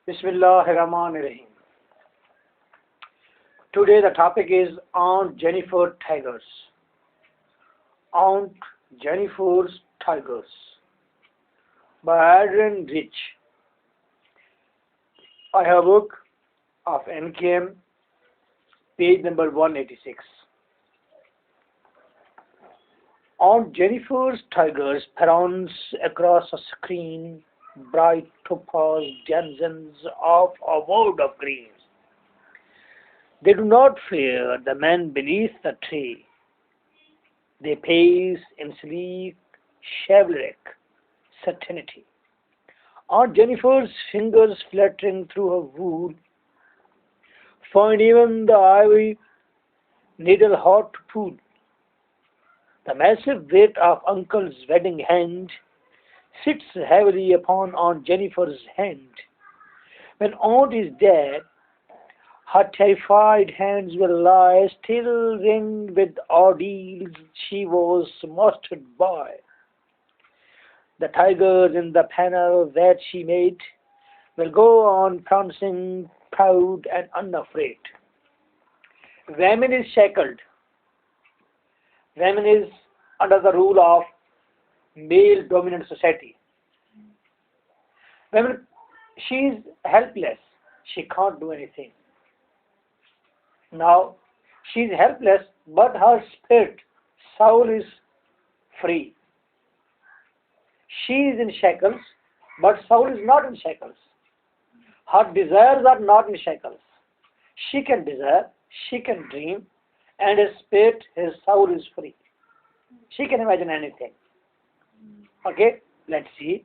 Bismillahirrahmanirrahim. Today the topic is Aunt Jennifer Tigers. Aunt Jennifer's Tigers by Adrian Rich. I have a book of NKM, page number 186. Aunt Jennifer's tigers prance across a screen, bright topaz denizens of a world of greens. They do not fear the man beneath the tree. They pace in sleek, chivalric certainty. Aunt Jennifer's fingers fluttering through her wool find even the ivy needle hot to pull. The massive weight of Uncle's wedding hand sits heavily upon Aunt Jennifer's hand. When Aunt is dead, her terrified hands will lie still ringed with ordeals she was mastered by. The tigers in the panel that she made will go on prancing, proud and unafraid. Women is shackled. Women is under the rule of male-dominant society. Women, she is helpless. She can't do anything. Now, she is helpless, but her spirit, soul is free. She is in shackles, but soul is not in shackles. Her desires are not in shackles. She can desire, she can dream, and his spirit, his soul is free. She can imagine anything. Okay, let's see.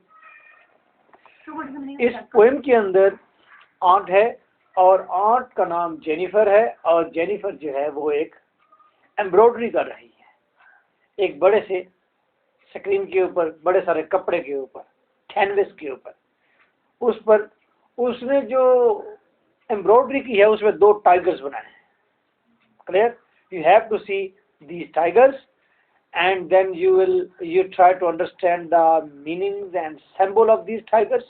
इस poem के अंदर aunt है और aunt का नाम Jennifer है और Jennifer जो है वो एक एम्ब्रॉयडरी कर रही है एक बड़े से स्क्रीन के ऊपर, बड़े सारे कपड़े के ऊपर, कैनवस के ऊपर। उस पर उसने जो एम्ब्रॉयडरी की है उसमें दो टाइगर्स बनाए हैं। Clear? You have to see these tigers and then you try to understand the meanings and symbol of these tigers,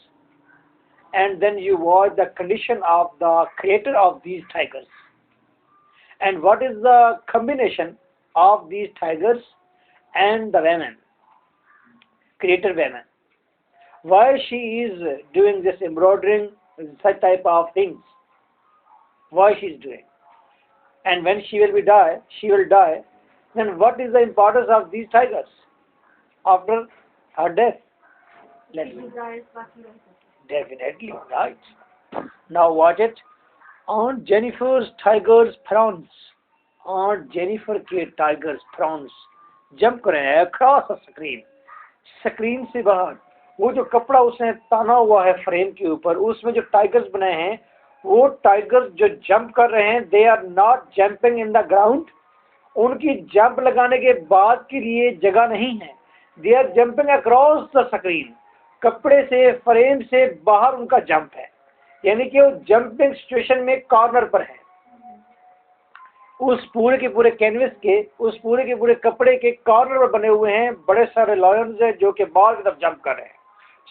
and then you watch the condition of the creator of these tigers and what is the combination of these tigers and the women, creator women, why she is doing this embroidering, such type of things, why she is doing, and when she will die, then what is the importance of these tigers after her death? Let's see. Definitely right. Now watch it. Aunt Jennifer's tigers prance. Aunt Jennifer के tigers prance jump कर रहे हैं across a screen. Screen से बाहर वो जो कपड़ा उसने ताना हुआ है फ्रेम के ऊपर, उसमें जो टाइगर्स बनाए हैं वो टाइगर्स जो जंप कर रहे हैं, they are not jumping in the ground. उनकी जंप लगाने के बाद के लिए जगह नहीं है। They are jumping across the screen. कपड़े से, फ्रेम से बाहर उनका जंप है, यानी कि वो जंपिंग सिचुएशन में कॉर्नर पर है। उस पूरे के पूरे कैनवस के, उस पूरे के पूरे कपड़े के कॉर्नर पर बने हुए हैं बड़े सारे लॉयंस हैं जो कि बाहर की तरफ जंप कर रहे हैं।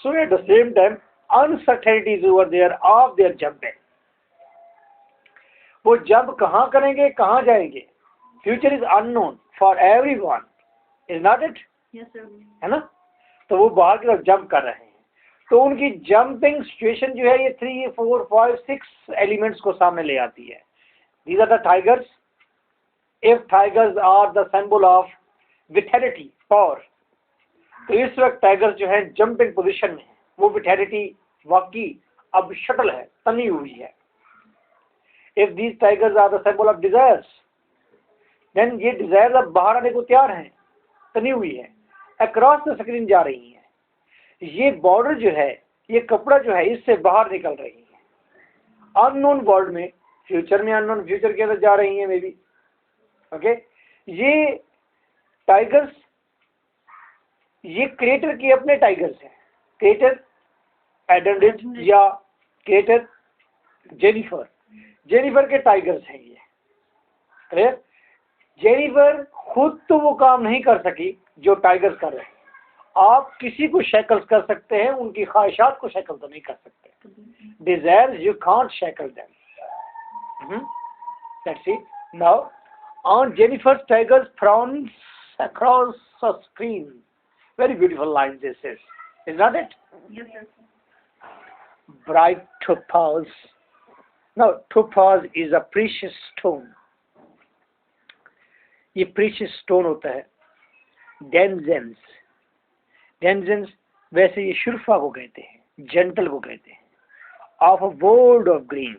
So at the same time uncertainties over there of their jumping. वो जंप कहाँ करेंगे, कहाँ जाएंगे? Future is unknown for everyone, is not it? है ना? तो वो बाहर की तरफ जंप कर रहे हैं। तो उनकी जंपिंग सिचुएशन जो है ये 3, 4, 5, 6 एलिमेंट्स को सामने ले आती है। These are the tigers. If tigers are the symbol of vitality, power, तो इस वक्त टाइगर्स जो है जंपिंग पोजीशन में है। वो विटैलिटी वाकई अब शटल है, तनी हुई है। If these tigers are the symbol of desires, then ये डिजायर्स अब बाहर आने को तैयार हैं, तनी हुई है, अक्रॉस द स्क्रीन जा रही है। ये बॉर्डर जो है, ये कपड़ा जो है, इससे बाहर निकल रही है। अननोन वर्ल्ड में, फ्यूचर में, अननोन फ्यूचर के अंदर जा रही है मे बी। ओके, ये टाइगर्स, ये क्रिएटर के अपने टाइगर्स हैं। क्रिएटर एडम रिच या क्रिएटर जेनिफर, जेनिफर के टाइगर्स हैं ये। क्लियर? जेनिफर खुद तो वो काम नहीं कर सकी जो टाइगर्स कर रहे हैं। आप किसी को शैकल्स कर सकते हैं, उनकी ख्वाहिशात को शैकल तो नहीं कर सकते। Desires, you can't shackle them. Let's see. Now, Aunt Jennifer's tigers frowns across a screen. Very beautiful line this is not it? Yes, sir. Bright topaz. Now, topaz is a precious stone. ये precious stone होता है. Denizens. Denizens वैसे ये शुरफा को कहते हैं, gentle को कहते हैं. Of a world of green.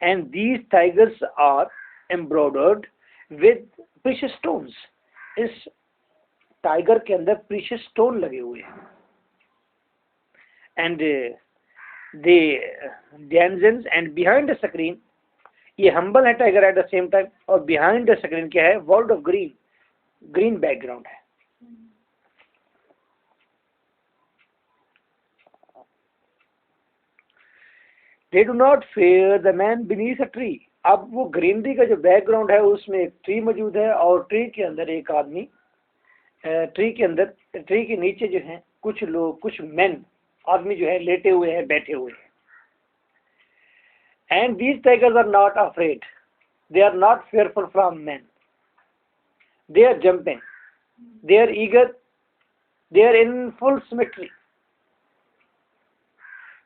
And these tigers are embroidered with precious stones. इस टाइगर के अंदर precious stone लगे हुए हैं. And the denizens and behind the screen, ये humble है tiger at the same time, और behind the screen क्या है? World of green, green background है. They do not fear the man beneath a tree. अब वो ग्रीनरी का जो बैकग्राउंड है उसमें एक ट्री मौजूद है और ट्री के अंदर एक आदमी, ट्री के नीचे जो है कुछ लोग, कुछ मेन आदमी जो है लेटे हुए हैं, बैठे हुए हैं. And these tigers are not afraid. They are not fearful from men. They are jumping. They are eager. They are in full symmetry.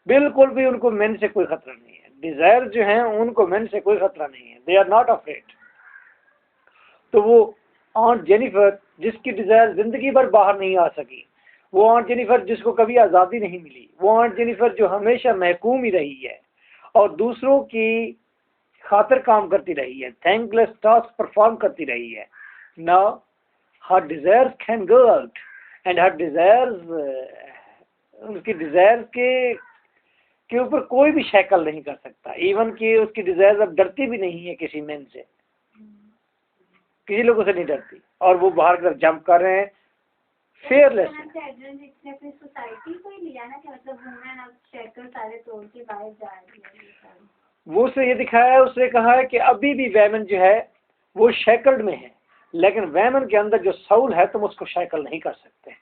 बिल्कुल भी उनको मेन से कोई खतरा नहीं है. डिजायर जो है उनको मेन से कोई खतरा नहीं है. They are not afraid. तो वो ऑन्ट जेनिफर जिसकी डिजायर जिंदगी भर बाहर नहीं आ सकी, वो ऑन्ट जेनिफर जिसको कभी आज़ादी नहीं मिली, वो ऑन्ट जेनिफर जो हमेशा महकूम ही रही है और दूसरों की खातिर काम करती रही है, थैंकलेस टास्क परफॉर्म करती रही है. Now her desires can go out and her desires, उनकी डिजायर्स के ऊपर कोई भी शैकल नहीं कर सकता. इवन कि उसकी डिजायर्स अब डरती भी नहीं है किसी मैन से, किसी लोगों से नहीं डरती, और वो बाहर की तरफ जंप कर रहे हैं फेयरलेस. सोसाइटी को ही लिया ना कि मतलब वुमेन अब शैकल सारे तोड़ के बाहर जा रही है. वो उसने ये दिखाया है, उसने कहा है कि अभी भी वैमन जो है वो शैकल्ड में है, लेकिन वैमन के अंदर जो साउल है तुम उसको शैकल नहीं कर सकते.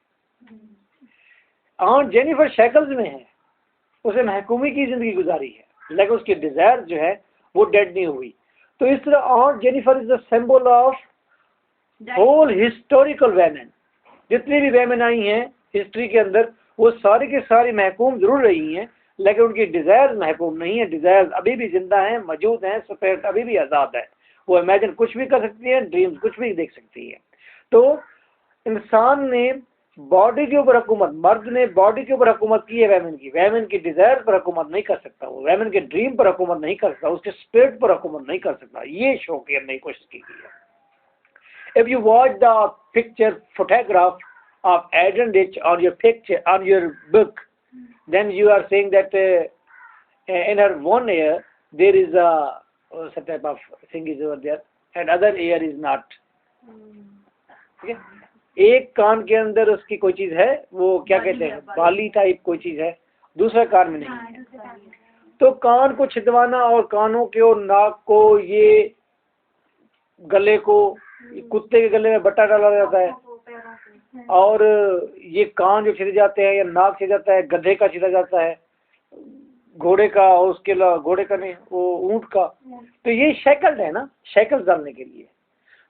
ऑन्ट जेनिफर शैकल्स में है, उसे महकूमी की जिंदगी गुजारी है, लेकिन उसकी डिजायर जो है वो डेड नहीं हुई. तो इस तरह aunt Jennifer is the symbol of whole historical women. जितनी भी वैमन आई हैं हिस्ट्री के अंदर वो सारी के सारी महकूम जरूर रही हैं, लेकिन उनकी डिजायर महकूम नहीं है. डिजायर अभी भी जिंदा हैं, मौजूद हैं, स्पिरिट अभी भी आज़ाद है. वो इमेजिन कुछ भी कर सकती है, ड्रीम्स कुछ भी देख सकती है. तो इंसान ने बॉडी के ऊपर हुकूमत, मर्द ने बॉडी के ऊपर हुकूमत की है वैमन की डिजायर पर हुकूमत नहीं कर सकता. वो वैमन के ड्रीम पर हुकूमत नहीं कर सकता, उसके स्पिरिट पर हुकूमत नहीं कर सकता. ये शो करने की कोशिश की गई है. If you watch the picture photograph of Adrian Rich on your picture, on your book, then you are saying that in her one ear there is a some type of thing is over there and other ear is not. ठीक है, एक कान के अंदर उसकी कोई चीज है, वो क्या कहते हैं, बाली टाइप कोई चीज है, दूसरा कान में नहीं है. तो कान को छिदवाना और कानों के और नाक को, ये गले को, कुत्ते के गले में बट्टा डाला जाता है, और ये कान जो छिद जाते हैं या नाक छिद जाता है, गधे का छिदा जाता है, घोड़े का, और उसके अलावा घोड़े का नहीं, वो ऊंट का. तो ये शैकल्ड है ना, शैकल्स डालने के लिए.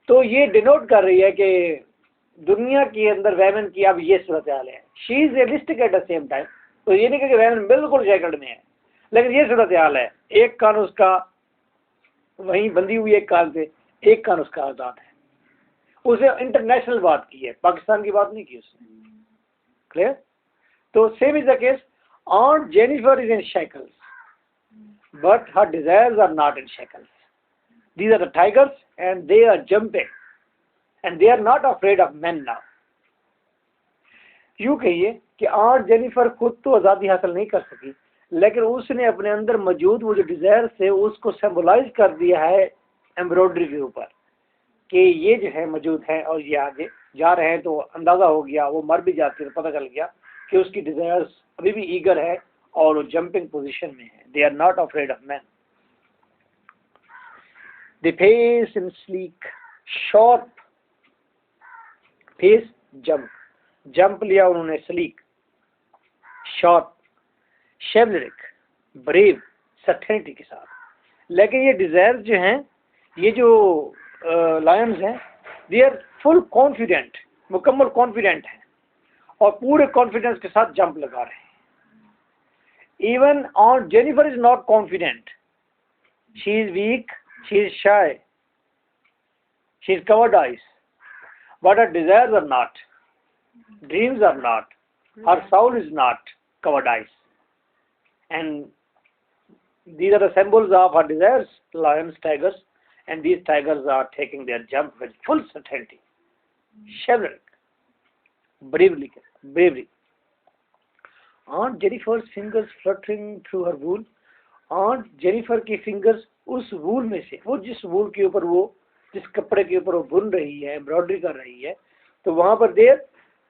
तो ये डिनोट कर रही है कि दुनिया के अंदर वैमन की अब ये सूरत हाल है. She is realistic eight the same time. तो ये नहीं कि वैमन बिल्कुल शैकल्ड में है, लेकिन ये सूरत हाल है. एक कान उसका वहीं बंधी हुई, एक कान से, एक कान उसका आज़ाद है. उसे इंटरनेशनल बात की है, पाकिस्तान की बात नहीं की उसने. क्लियर? तो same is the case. Aunt Jennifer is in shackles but her desires are not in shackles. These are the tigers and they are jumping and they are not afraid of men now. यूँ कहिए कि ऑन्ट Jennifer खुद तो आज़ादी हासिल नहीं कर सकी, लेकिन उसने अपने अंदर मौजूद वो जो डिज़ायर से उसको सिंबलाइज कर दिया है एम्ब्रॉयडरी के ऊपर कि ये जो है मौजूद है और ये आगे जा रहे हैं. तो अंदाज़ा हो गया, वो मर भी जाती है तो पता चल गया कि उसकी डिज़ायर्स अभी भी ईगर है और वो जंपिंग पोजीशन में है. They are not afraid of man. The face in sleek, sharp face, jump लिया उन्होंने, sleek, sharp, chivalric, brave, certainty के साथ। लेकिन ये डिजायर जो हैं, ये जो लायंस हैं, दे आर फुल कॉन्फिडेंट, मुकम्मल कॉन्फिडेंट हैं और पूरे कॉन्फिडेंस के साथ जंप लगा रहे हैं। Even aunt Jennifer is not confident, she is weak, she is shy, she is covered eyes, but her desires are not, dreams are not, her soul is not covered eyes, and these are the symbols of our desires, lions, tigers, and these tigers are taking their jump with full certainty, chivalric, bravery. Aunt Jennifer's fingers fluttering through her wool, Aunt Jennifer की fingers उस wool में से, वो जिस wool के ऊपर वो, जिस कपड़े के ऊपर वो बुन रही है, एम्ब्रॉयडरी कर रही है, तो वहां पर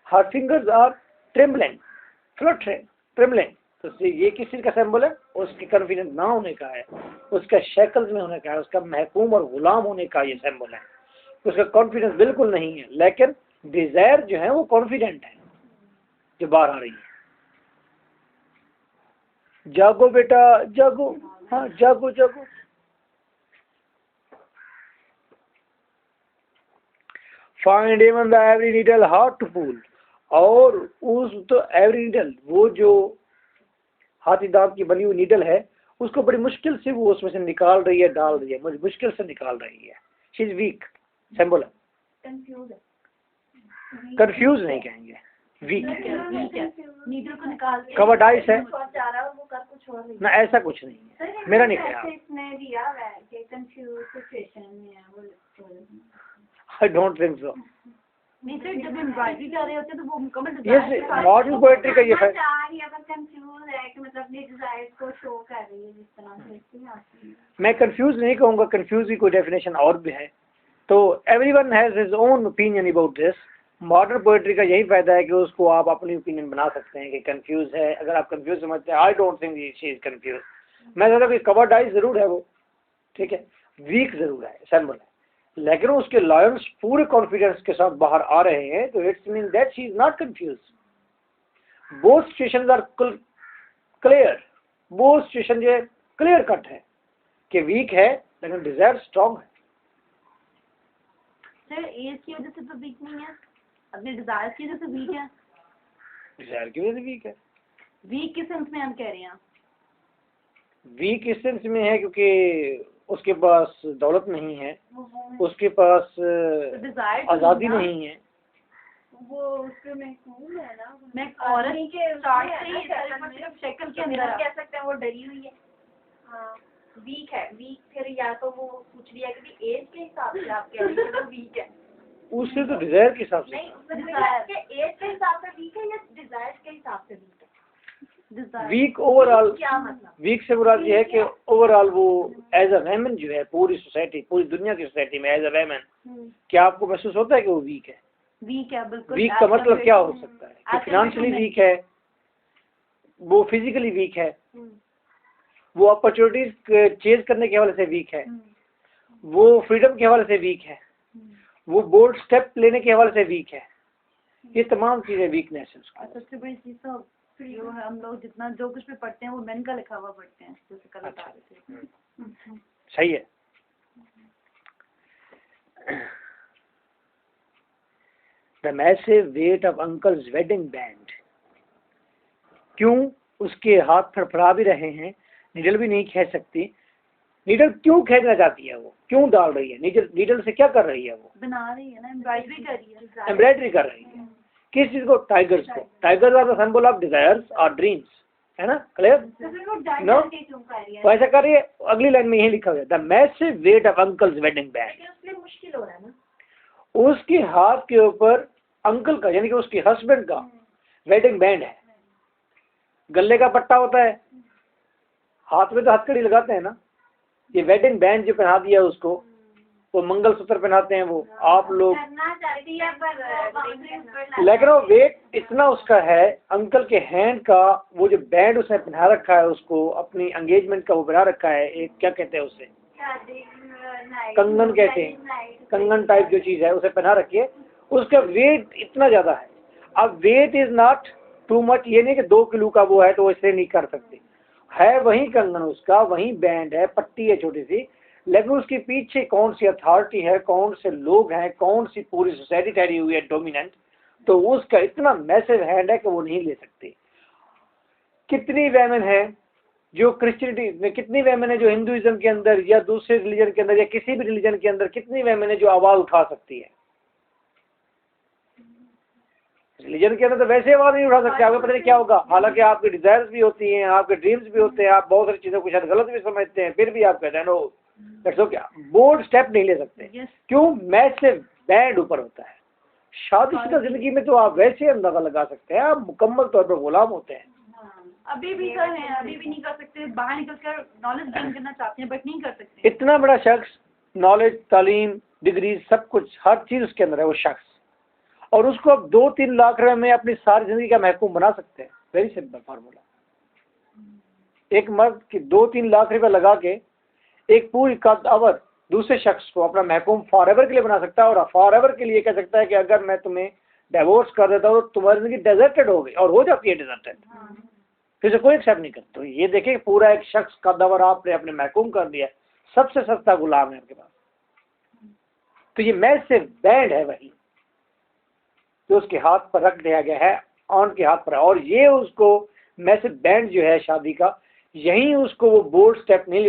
her fingers are trembling, fluttering, trembling. तो ये किस चीज का सिंबल है? उसके कॉन्फिडेंट ना होने का है, उसका शैकल्स में होने का है, उसका महकूम और गुलाम होने का ये सिंबल है। उसका कॉन्फिडेंस बिल्कुल नहीं है, लेकिन डिजायर जो है वो कॉन्फिडेंट है, जो बाहर आ रही है। जागो बेटा जागो, हाँ जागो जागो। Find even the every needle hard to pull, और उस तो एवरी नीडल, वो जो हाथी दांत की बनी हुई नीडल है, उसको बड़ी मुश्किल से वो उसमें से निकाल रही है, डाल रही है, मुश्किल से निकाल रही है। शी इज वीक, सिंबल है, कंफ्यूज नहीं कहेंगे, वीक है, नीडल को निकाल के कवर्ड आइज है वो कर कुछ और ना, ऐसा कुछ नहीं है, मेरा नहीं ख्याल। इसने दिया है कि कंफ्यूज सिचुएशन में है वो। I don't think so. नहीं सर, जब एम्ब्रॉयडरी कर रहे होते तो वो मुकम्मल यस, मॉडर्न पोएट्री का ये फैक्ट, कंफ्यूज है कि मतलब अपने डिजायर्स को शो कर रही है जिस तरह से। मैं कंफ्यूज नहीं कहूँगा, कंफ्यूज की कोई डेफिनेशन और भी है। तो everyone has his own opinion about this. Modern poetry का यही फायदा है कि उसको आप अपनी ओपिनियन बना सकते हैं कि कंफ्यूज है। अगर आप कंफ्यूज समझते हैं, I don't think she is confuse, मैं कहता हूँ कि कवर्ड आइज जरूर है वो, ठीक है, वीक जरूर है, सिंबल है, लेकिन उसके लायंस पूरे कॉन्फिडेंस के साथ बाहर आ रहे हैं, तो it's mean that she is not confuse. Both situations are clear, both situation जो है क्लियर कट है कि वीक है लेकिन डिजायर स्ट्रांग है। सर एज की वजह से तो वीक नहीं है, अपने डिजायर की वजह से वीक है। डिजायर की वजह से वीक है। वीक किस सेंस में हम कह रहे हैं? वीक इस सेंस में है क्योंकि उसके पास दौलत नहीं है, उसके पास आज़ादी नहीं है, वो उसके महकूम है ना। मैं औरत के स्टार्ट से ही शक्ल के अंदर कह सकते हैं वो डरी हुई है। हाँ वीक है, वीक फिर या तो वो पूछ लिया कि एज के हिसाब से आप कह रही हैं वो वीक है, उससे तो डिजायर के हिसाब से नहीं, एज के हिसाब से वीक है या डिजायर के हिसाब से वीक है? वीक ओवरऑल, क्या मतलब? वीक से मुराद ये है कि ओवरऑल वो एज अ वेमन जो है पूरी सोसाइटी, पूरी दुनिया की सोसाइटी में एज अ वेमन, क्या आपको महसूस होता है कि वो वीक है? वीक है बिल्कुल। वीक का मतलब क्या हो सकता है कि फिनेंशियली वीक है, वो फिजिकली वीक है, वो अपॉर्चुनिटीज चेज करने के हवाले से वीक है, वो फ्रीडम के हवाले से वीक है, वो बोल्ड स्टेप लेने के हवाले से वीक है। ये तमाम चीजें वीकनेस है उसका। सबसे बड़ी चीज तो जो है हम लोग जितना जो कुछ भी पढ़ते हैं वो मेन का लिखा हुआ पढ़ते हैं, जैसे कल बता रहे थे। सही है। The massive weight of uncle's wedding band, क्यों उसके हाथ फड़फड़ा भी रहे हैं, नीडल भी नहीं खींच सकती। नीडल क्यों खींचना चाहती है, वो क्यों डाल रही है नीडल से? क्या कर रही है वो? बना रही है ना, एम्ब्रॉयडरी कर रही है। एम्ब्रॉयडरी कर रही है किस चीज को? टाइगर्स को। Tigers are the symbol of desires और ड्रीम्स, है ना, क्लियर? नो, तो ऐसा कर रही है। अगली लाइन में यही लिखा हुआ है, the massive weight of uncle's wedding band. मुश्किल हो रहा है ना, उसके हाथ के ऊपर अंकल का यानी कि उसके हस्बैंड का वेडिंग बैंड है। गले का पट्टा होता है, हाथ में तो हथकड़ी लगाते हैं ना, ये वेडिंग बैंड जो पहना दिया उसको, वो मंगलसूत्र पहनाते हैं वो आप लोग, लेकिन वो वेट इतना उसका है अंकल के हैंड का, वो जो बैंड उसने पहना रखा है उसको, अपनी एंगेजमेंट का वो बना रखा है, एक क्या कहते हैं उसे, कंगन कहते हैं, कंगन टाइप जो चीज है उसे पहना रखिए, उसका वेट इतना ज्यादा है। अब weight is not too much, ये नहीं कि 2 किलो का वो है तो वो इसलिए नहीं कर सकते, है वही कंगन उसका, वही बैंड है, पट्टी है छोटी सी, लेकिन उसके पीछे कौन सी अथॉरिटी है, कौन से लोग हैं, कौन सी पूरी सोसाइटी ठहरी हुई है डोमिनेंट, तो उसका इतना मैसिव हैंड है कि वो नहीं ले सकते। कितनी वेमेन है जो क्रिश्चियनिटी में, कितनी वेमेन है जो हिंदुइज्म के अंदर या दूसरे रिलीजन के अंदर या किसी भी रिलीजन के अंदर, कितनी वेमेन है जो आवाज उठा सकती है। रिलीजन के अंदर तो वैसे आवाज नहीं उठा सकते, आपको पता नहीं क्या होगा। हालांकि आपकी डिजायर्स भी होती हैं, आपके ड्रीम्स भी होते हैं, आप बहुत सारी चीजों को शायद गलत भी समझते हैं, फिर भी आप कहते हैं no that's okay, bold step नहीं ले सकते। क्यों? मैसिव बैंड ऊपर होता है। शादीशुदा जिंदगी में तो आप वैसे अंदाजा लगा सकते हैं, आप मुकम्मल तौर पर गुलाम होते हैं। अभी भी कर रहे हैं, अभी भी नहीं कर सकते, बाहर निकल कर नॉलेज गेन करना चाहते हैं बट नहीं कर सकते। इतना बड़ा शख्स, नॉलेज, तालीम, डिग्री, सब कुछ, हर चीज उसके अंदर है वो शख्स, और उसको अब 2-3 लाख रुपए में अपनी सारी जिंदगी का महकूम बना सकते हैं। Very simple formula. एक मर्द की 2-3 लाख रुपए लगा के एक पूरी कदावर दूसरे शख्स को अपना महकूम फॉर एवर के लिए बना सकता है, और फॉर एवर के लिए कह सकता है कि अगर मैं तुम्हें डिवोर्स कर देता हूँ तो तुम्हारी जिंदगी डेजर्टेड हो गई, और हो जाती है डेजर्टेड, फिर से कोई एक्सेप्ट नहीं करता। तो ये देखिए पूरा एक शख्स कदावर आपने अपने महकूम कर दिया, सबसे सस्ता गुलाम है आपके पास। तो ये मैसिव बैंड है वही जो उसके हाथ पर रख दिया गया है, ऑन के हाथ पर, और ये उसको मैसिव बैंड जो है शादी का, यही उसको वो बोल्ड स्टेप नहीं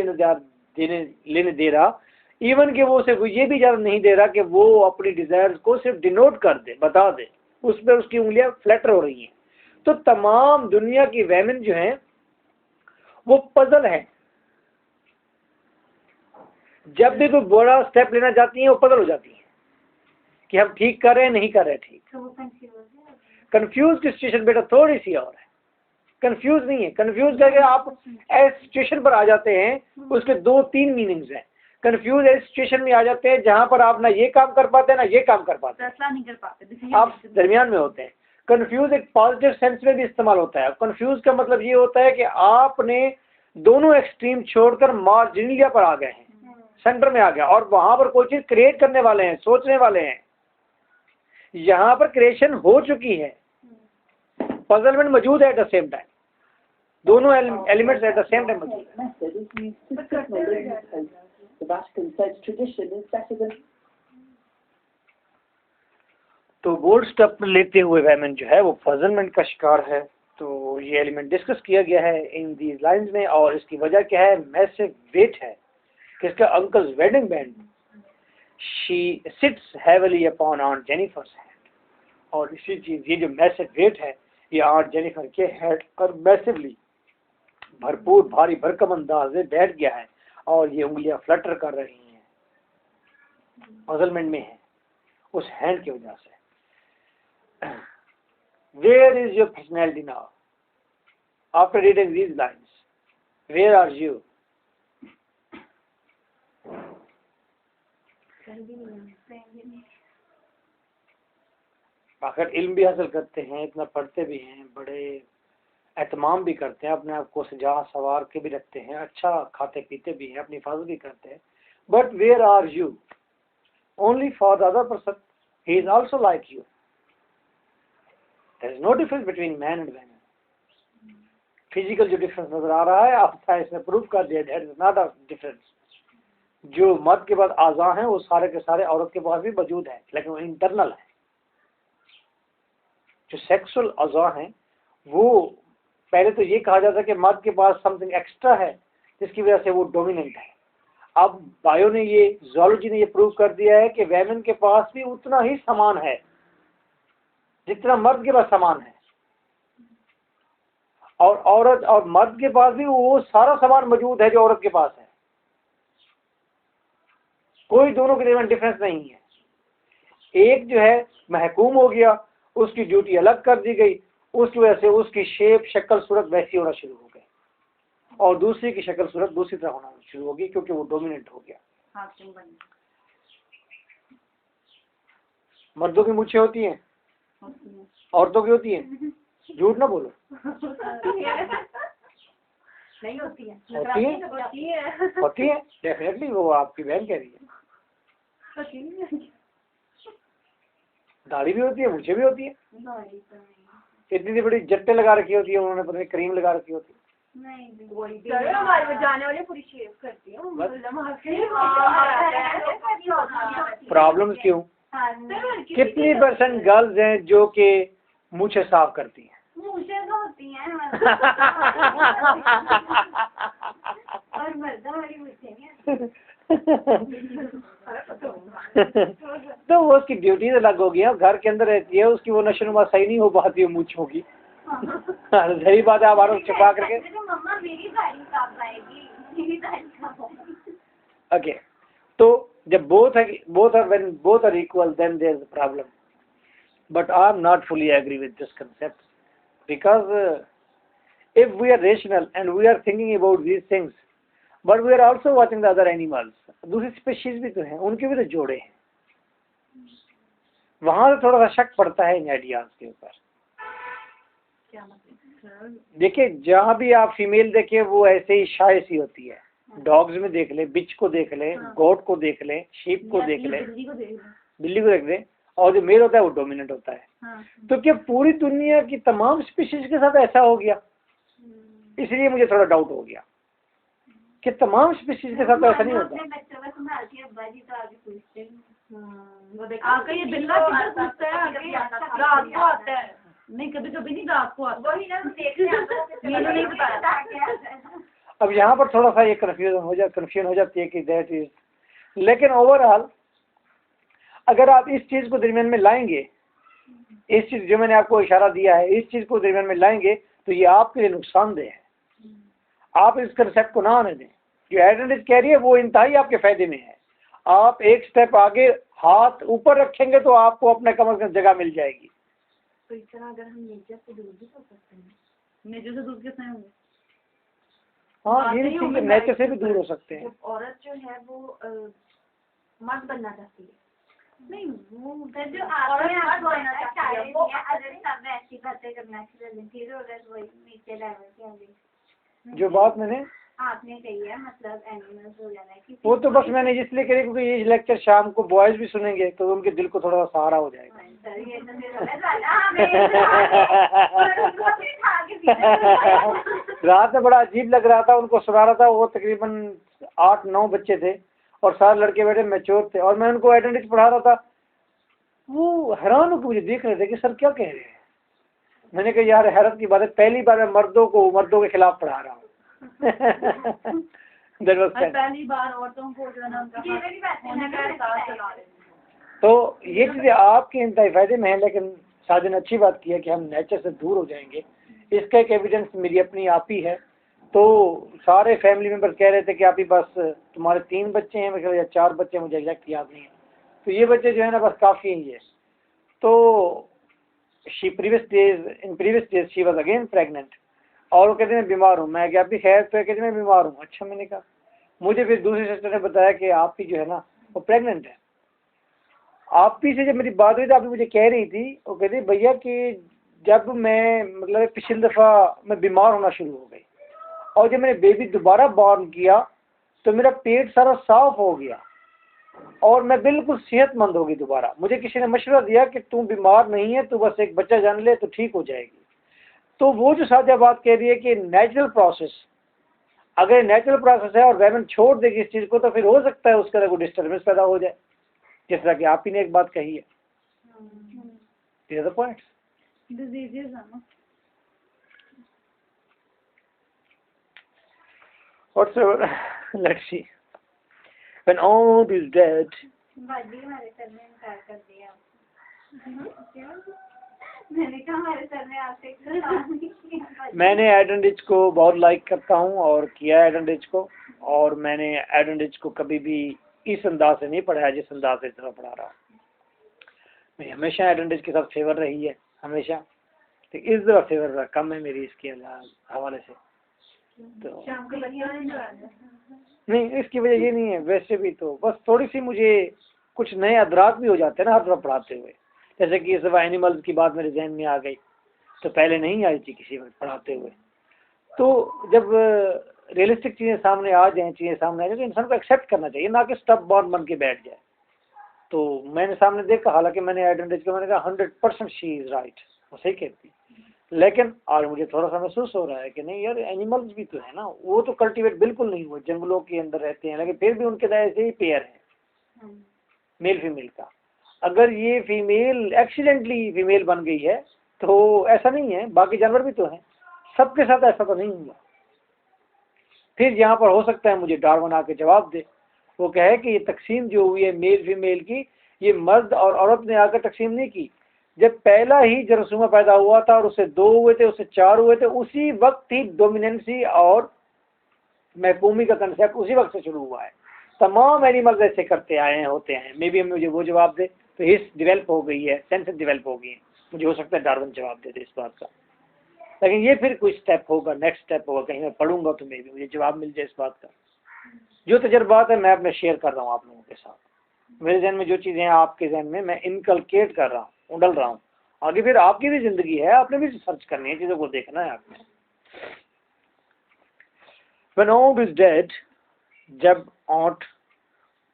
लेने दे रहा। इवन कि वो उसे ये भी इजाजत नहीं दे रहा कि वो अपनी डिजायर्स को सिर्फ डिनोट कर दे, बता दे, उस पर उसकी उंगलियां फ्लैटर हो रही हैं। तो तमाम दुनिया की वेमेन जो हैं वो पजल है, जब भी कोई बड़ा स्टेप लेना चाहती हैं वो पजल हो जाती हैं कि हम ठीक कर रहे हैं नहीं कर रहे ठीक। कंफ्यूज की सिचुएशन बेटा थोड़ी सी और है, कंफ्यूज नहीं है। कंफ्यूज करके आप ऐसे सिचुएशन पर आ जाते हैं, उसके 2-3 मीनिंग्स हैं। कंफ्यूज ऐसे सिचुएशन में आ जाते हैं जहां पर आप ना ये काम कर पाते हैं ना ये काम कर पाते हैं, फैसला नहीं कर पाते, आप दरमियान में होते हैं। कंफ्यूज एक पॉजिटिव सेंस में भी इस्तेमाल होता है। कंफ्यूज का मतलब ये होता है कि आपने दोनों एक्सट्रीम छोड़कर मार्जिनलिया पर आ गए हैं, सेंटर में आ गया, और वहां पर कोई चीज क्रिएट करने वाले हैं, सोचने वाले हैं। यहाँ पर क्रिएशन हो चुकी है, पजलमेंट मौजूद है एट द सेम टाइम, दोनों elements eight the same time मौजूद है। तो बोल्ड स्टेप लेते हुए वेमेन जो है वो पजलमेंट का शिकार है। तो ये एलिमेंट डिस्कस किया गया है इन दीज लाइंस में, और इसकी वजह क्या है? मैसिव वेट है किसका? Uncle's wedding band. She sits heavily upon aunt Jennifer's hand, और इसी चीज, ये जो मैसिव वेट है ये ऑन जेनिफर के हेड पर मैसिवली भरपूर भारी भरकम अंदाज में बैठ गया है, और ये उंगलियां फ्लटर कर रही हैं, पजलमेंट में है उस हैंड की वजह से। Where is your personality now? After reading these lines, where are you? आखिर इल्म भी हासिल करते हैं, इतना पढ़ते भी हैं, बड़े एहतमाम भी करते हैं, अपने आप को सजा सवार के भी रखते हैं, अच्छा खाते पीते भी हैं, अपनी हिफाजत भी करते हैं। But where are you? Only for the other person, he is also like you. There is no difference between man and woman. Physical जो डिफरेंस नजर आ रहा है, आप साइंस ने प्रूव कर दिया, there is not a difference. जो मर्द के बाद आज़ा हैं वो सारे के सारे औरत के पास भी मौजूद है, लेकिन वो इंटरनल है। जो सेक्सुअल आज़ा हैं वो पहले तो ये कहा जाता है कि मर्द के पास समथिंग एक्स्ट्रा है जिसकी वजह से वो डोमिनेंट है। अब बायो ने ये, ज़ूलॉजी ने ये प्रूव कर दिया है कि वेमेन के पास भी उतना ही समान है जितना मर्द के पास समान है, और औरत और मर्द के पास भी वो सारा सामान मौजूद है जो औरत के पास है। कोई दोनों के दरमियान डिफरेंस नहीं है। एक जो है महकूम हो गया, उसकी ड्यूटी अलग कर दी गई, उसकी वजह से उसकी शेप शक्ल सूरत वैसी होना शुरू हो गई, और दूसरी की शक्ल सूरत दूसरी तरह होना शुरू होगी क्योंकि वो डोमिनेंट हो गया। मर्दों की मूछें होती हैं, औरतों की होती है, झूठ ना बोलो। नहीं होती है, होती है डेफिनेटली, वो आपकी बहन कह रही है। दाढ़ी भी होती है, मूछें भी होती है, इतनी बड़ी जट्टे लगा रखी होती है उन्होंने, पता नहीं क्रीम लगा रखी होती है। प्रॉब्लम्स क्यों? कितनी % गर्ल्स हैं जो कि मूछें साफ करती हैं? मूछें तो होती हैं और मर्द हमारी मूछें नहीं। तो वो उसकी ड्यूटी अलग होगी, घर के अंदर रहती है, उसकी वो नशोनुमा सही नहीं हो पाती है मूछों की। सही बात है, आप आरोप छुपा करके। मम्मा मेरी दाढ़ी कब आएगी, मेरी दाढ़ी कब आएगी? ओके, तो जब both are equal, then there is a problem. But I am not fully agree with this concept, because if we are rational and we are thinking about these things, but we are also watching the other animals, दूसरी species भी तो हैं, उनके भी तो जोड़े हैं, वहां से थोड़ा सा शक पड़ता है इन आइडियाज के ऊपर। देखिए, जहाँ भी आप फीमेल देखे वो ऐसे ही शाय सी होती है। डॉग्स में देख ले, बिच को देख ले, गोट को देख ले, शीप को देख ले, बिल्ली को देख ले, और जो मेल होता है वो डोमिनेंट होता है। तो क्या पूरी दुनिया की तमाम स्पीशीज के साथ ऐसा हो गया? इसलिए मुझे थोड़ा डाउट हो गया कि तमाम स्पीशीज के साथ ऐसा नहीं होता। नहीं, कभी कभी नहीं, रात को आता है। अब यहाँ पर थोड़ा सा ये कन्फ्यूजन हो जाती है कि दैट इज, लेकिन ओवरऑल अगर आप इस चीज को दरमियान में लाएंगे, इस चीज जो मैंने आपको इशारा दिया है, इस चीज को दरमियान में लाएंगे तो ये आपके लिए नुकसानदेह है। आप इस कंसेप्ट को ना आने दें। जो एडवांटेज कह रही है वो इंतहाई आपके फायदे में है। आप एक स्टेप आगे हाथ ऊपर रखेंगे तो आपको अपने कम से कम जगह मिल जाएगी। तो इस तरह अगर हम नेचर से दूर भी हो सकते हैं, नेचर से दूर कैसे होंगे? हाँ, ये ठीक है, नेचर से भी दूर हो सकते हैं। औरत जो है वो मर्द बनना चाहती है, नहीं वो जो औरत बनना चाहती है, वो अगर सब ऐसी बातें करना चाहिए, वही नीचे लेवल की आगे। जो बात मैंने आपने कही है, मतलब एनिमल्स हो जाना है, वो तो बस मैंने इसलिए कही क्योंकि ये लेक्चर शाम को बॉयज भी सुनेंगे तो उनके दिल को थोड़ा सा सहारा हो जाएगा। रात में बड़ा अजीब लग रहा था, उनको सुना रहा था, वो तकरीबन 8-9 बच्चे थे और सारे लड़के बैठे मैच्योर थे और मैं उनको एटेंडेंस पढ़ा रहा था। वो हैरान होकर मुझे देख रहे थे कि सर क्या कह रहे हैं। मैंने कहा यार हैरत की बात है, पहली बार मैं मर्दों के खिलाफ पढ़ा रहा हूँ। पहली बार औरतों को जो है ना तो ये चीजें आपके इंतहाई फायदे में है, लेकिन साजिद ने अच्छी बात की है कि हम नेचर से दूर हो जाएंगे। इसका एक एविडेंस मेरी अपनी आप ही है। तो सारे फैमिली मेंबर कह रहे थे कि आप ही बस तुम्हारे 3 बच्चे हैं या 4 बच्चे, मुझे एग्जैक्ट याद नहीं है, तो ये बच्चे जो है ना बस काफ़ी ही है। तो in previous days she was again pregnant और वो कहते हैं मैं बीमार हूँ। मैं क्या आप भी खैर? तो कहते मैं बीमार हूँ। अच्छा, मैंने कहा, मुझे फिर दूसरी सिस्टर ने बताया कि आप ही जो है ना वो प्रेग्नेंट है। आप ही से जब मेरी बात हुई तो आप ही मुझे कह रही थी, वो कहती भैया कि जब मैं मतलब पिछली दफ़ा मैं बीमार होना शुरू हो गई और जब मैंने बेबी दोबारा बॉर्न किया तो मेरा पेट सारा साफ हो गया और मैं बिल्कुल सेहतमंद होगी दोबारा। मुझे किसी ने मशवरा दिया कि तू बीमार नहीं है, तू बस एक बच्चा जान ले तो ठीक हो जाएगी। तो वो जो साझा बात कह रही है कि नेचुरल प्रोसेस, अगर नेचुरल प्रोसेस है और वैमन छोड़ देगी इस चीज़ को तो फिर हो सकता है उसका कोई डिस्टर्बेंस पैदा हो जाए, जिस तरह की आप ही ने एक बात कही है। These are the points. Diseases are no. Whatsoever, let's see. When aunt is dead. बाजी हमारे सर में इनकार कर दिया। मैंने कहा हमारे सर में आपसे किया। मैंने एडन रिच को बहुत लाइक करता हूँ और किया एडन रिच को, और मैंने एडन रिच को कभी भी इस अंदाज से नहीं पढ़ाया जिस अंदाज से इतना पढ़ा रहा हूँ। मैं हमेशा एडन रिच के साथ फेवर रही है हमेशा, तो इस दफा फेवर कम है मेरी इसके हवाले से। तो नहीं, इसकी वजह ये नहीं है, वैसे भी तो बस थोड़ी सी मुझे कुछ नए अदराक भी हो जाते हैं ना हर दफा पढ़ाते हुए। जैसे कि इस दफा एनिमल्स की बात मेरे जहन में आ गई, तो पहले नहीं आई थी किसी में पढ़ाते हुए। तो जब रियलिस्टिक चीज़ें सामने आ जाएँ तो इंसान को एक्सेप्ट करना चाहिए, ना कि स्टब बॉर्न बन के बैठ जाए। तो मैंने सामने देखा, हालांकि मैंने आइडेंटिटी को मैंने कहा 100% शी इज़ राइट, वो सही कहती। लेकिन आज मुझे थोड़ा सा महसूस हो रहा है कि नहीं यार, एनिमल्स भी तो है ना, वो तो कल्टीवेट बिल्कुल नहीं हुए, जंगलों के अंदर रहते हैं, लेकिन फिर भी उनके अंदर ऐसे ही पेयर है मेल फीमेल का। अगर ये फीमेल एक्सीडेंटली फीमेल बन गई है तो ऐसा नहीं है, बाकी जानवर भी तो हैं, सबके साथ ऐसा तो नहीं हुआ। फिर यहाँ पर हो सकता है मुझे डार्विन आके जवाब दे, वो कहे कि ये तकसीम जो हुई है मेल फीमेल की, ये मर्द और औरत ने आकर तकसीम नहीं की। जब पहला ही जरसूमा पैदा हुआ था और उससे 2 हुए थे, उससे 4 हुए थे, उसी वक्त ही डोमिनेंसी और महकूमी का कंसेप्ट उसी वक्त से शुरू हुआ है। तमाम एनिमल्स ऐसे करते आए हैं, होते हैं। मे बी मुझे वो जवाब दे तो हिस्स डेवलप हो गई है, सेंसेस डेवलप हो गई है, मुझे हो सकता है डार्विन जवाब दे दे इस बात का। लेकिन ये फिर कोई स्टेप होगा, नेक्स्ट स्टेप होगा, कहीं मैं पढ़ूंगा तो मे बी मुझे जवाब मिल जाए इस बात का। जो तजर्बात है मैं अपने शेयर कर रहा हूँ आप लोगों के साथ। मेरे जहन में जो चीज़ें हैं आपके जहन में मैं इनकलकेट कर रहा हूँ, उंडल रहा हूँ। आगे फिर आपकी भी जिंदगी है, आपने भी सर्च करनी है, चीज़ों को देखना है आपने। When Aunt is dead, जब ऑन्ट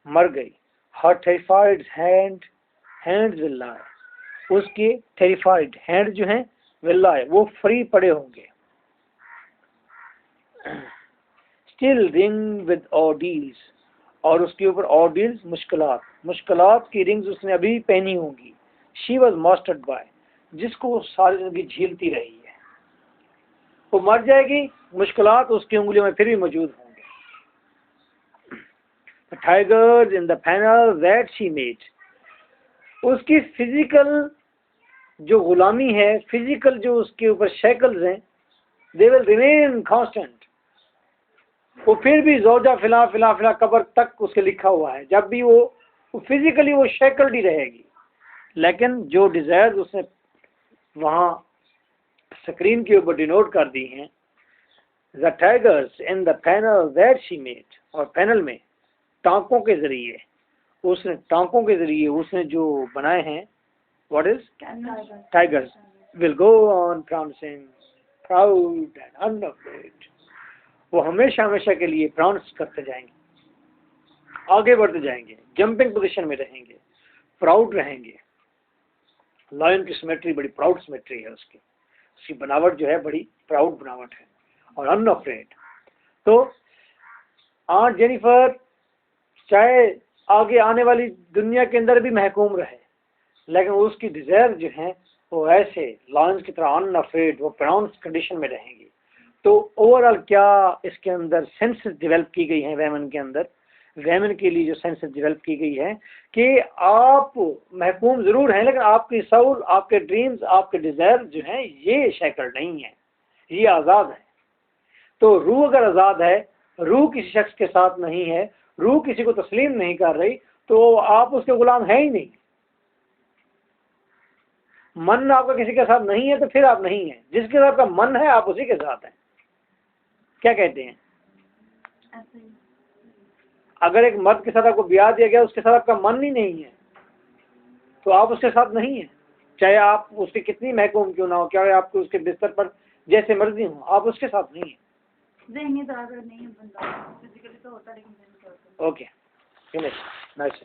मर गई, her terrified hands will lie, उसके terrified hand जो हैं will lie, वो फ्री पड़े होंगे। Still ring with ordeals, और उसके ऊपर ordeals मुश्किलात की रिंग्स उसने अभी पहनी होंगी। She was mastered by, जिसको वो सारी जिंदगी झेलती रही है। वो मर जाएगी, मुश्किलात उसकी उंगलियों में फिर भी मौजूद होंगे। The tigers in the panel that she made, उसकी फिजिकल जो गुलामी है, फिजिकल जो उसके ऊपर शैकल्स हैं, they will remain constant, वो फिर भी ज़ौजा फिला फिला फिला कब्र तक उसके लिखा हुआ है। जब भी वो फिजिकली वो शैकल्ड ही रहेगी, लेकिन जो डिज़ायर्स उसने वहाँ स्क्रीन के ऊपर डिनोट कर दी हैं, the tigers in the panel that she made, और पैनल में टांकों के जरिए उसने जो बनाए हैं, what is tigers will go on prancing proud and unafraid, वो हमेशा हमेशा के लिए प्राउंस करते जाएंगे, आगे बढ़ते जाएंगे, जंपिंग पोजीशन में रहेंगे, प्राउड रहेंगे। लायन की सिमेट्री बड़ी प्राउड सिमेट्री है, उसकी बनावट जो है बड़ी प्राउड बनावट है, और अनअफ्रेड। तो आंट जेनिफर चाहे आगे आने वाली दुनिया के अंदर भी महकूम रहे, लेकिन उसकी डिजायर जो है वो ऐसे लायंस की तरह अनअफ्रेड, वो प्राउंस कंडीशन में रहेंगी। तो ओवरऑल क्या इसके अंदर सेंसेस डेवलप की गई हैं वैमन के अंदर, वैमन के लिए जो सेंसेस डेवलप की गई है कि आप महकूम ज़रूर हैं, लेकिन आपकी सोल, आपके ड्रीम्स, आपके डिज़ायर जो हैं ये शैकल नहीं है, ये आज़ाद है। तो रूह अगर आज़ाद है, रूह किसी शख्स के साथ नहीं है, रूह किसी को तस्लीम नहीं कर रही, तो आप उसके गुलाम हैं ही नहीं। मन आपका किसी के साथ नहीं है तो फिर आप नहीं हैं, जिसके साथ आपका मन है आप उसी के साथ हैं। क्या कहते हैं? अगर एक मर्द के साथ आपको ब्याह दिया गया, उसके साथ आपका मन ही नहीं है तो आप उसके साथ नहीं है, चाहे आप उसके कितनी महकूम क्यों ना हो, क्या आपको उसके बिस्तर पर जैसे मर्जी हो, आप उसके साथ नहीं है। नहीं है, नहीं है बंदा, फिजिकली तो होता है लेकिन। Okay, finish, nice.